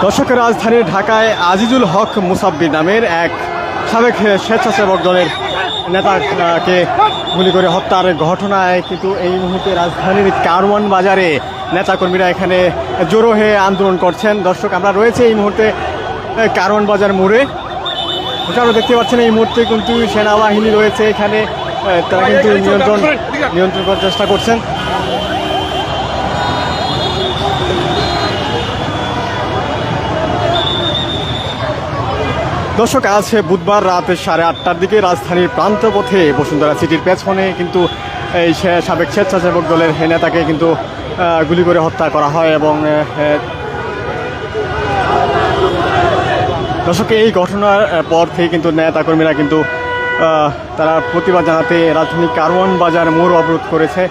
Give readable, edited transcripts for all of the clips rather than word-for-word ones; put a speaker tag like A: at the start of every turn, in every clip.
A: দর্শকের রাজধানী ঢাকায় আজিজুল হক মুসাব্বির নামের এক সাবেক স্বেচ্ছাসেবক দলের নেতাকে গুলি করে হত্যার ঘটনায় কিন্তু এই মুহূর্তে রাজধানীর কারওয়ান বাজারে নেতাকর্মীরা এখানে জড়ো হয়ে আন্দোলন করছেন। দর্শক, আমরা রয়েছে এই মুহূর্তে কারওয়ান বাজার মোড়ে। আপনারা দেখতে পাচ্ছেন এই মুহূর্তে কিন্তু সেনাবাহিনী রয়েছে এখানে, তারা কিন্তু নিয়ন্ত্রণ করার চেষ্টা করছেন। দর্শক, আজ বুধবার রাত 8:30টার দিকে রাজধানীর প্রান্তপথে বসুন্ধরা সিটির পেছনে কিন্তু এই সাবেক স্বেচ্ছাসেবক দলের নেতাকে কিন্তু গুলি করে হত্যা করা হয়। এবং দর্শক, এই ঘটনার পর থেকে কিন্তু নেতাকর্মীরা কিন্তু তারা প্রতিবাদ জানাতে রাজধানী কারওয়ান বাজার মোড় অবরোধ করেছে।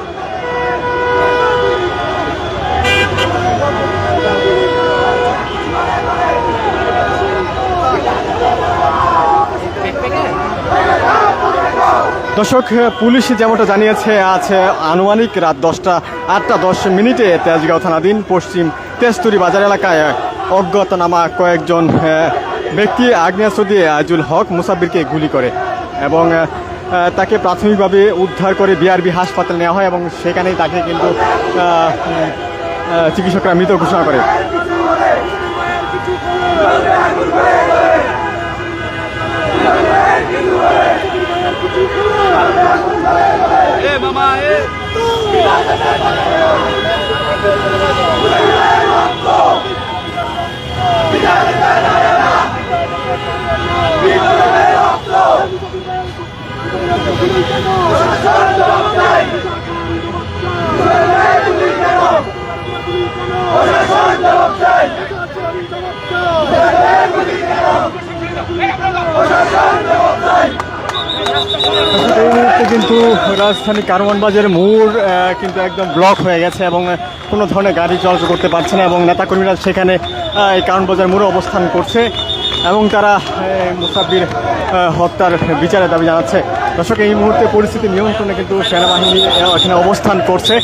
A: দর্শক, পুলিশ যেমনটা জানিয়েছে আজ আনুমানিক রাত 8:10 তেজগাঁও থানাধীন পশ্চিম তেজতুরি বাজার এলাকায় অজ্ঞাতনামা কয়েকজন ব্যক্তি আগ্নেয়াস্ত্র দিয়ে আজিজুল হক মুসাব্বিরকে গুলি করে এবং তাকে প্রাথমিকভাবে উদ্ধার করে বিআরবি হাসপাতালে নেওয়া হয় এবং সেখানেই তাকে কিন্তু চিকিৎসকরা মৃত ঘোষণা করে। এই মুহূর্তে কিন্তু রাজধানী কারওয়ান বাজারের মোড় কিন্তু একদম ব্লক হয়ে গেছে এবং কোনো ধরনের গাড়ি চলাচল করতে পারছে না এবং নেতাকর্মীরা সেখানে এই কারওয়ান বাজার মোড়ে অবস্থান করছে এবং তারা মুসাব্বির হত্যার বিচারের দাবি জানাচ্ছে। দর্শক, এই মুহূর্তে পরিস্থিতি নিয়ন্ত্রণে কিন্তু সেনাবাহিনী এখানে অবস্থান করছে।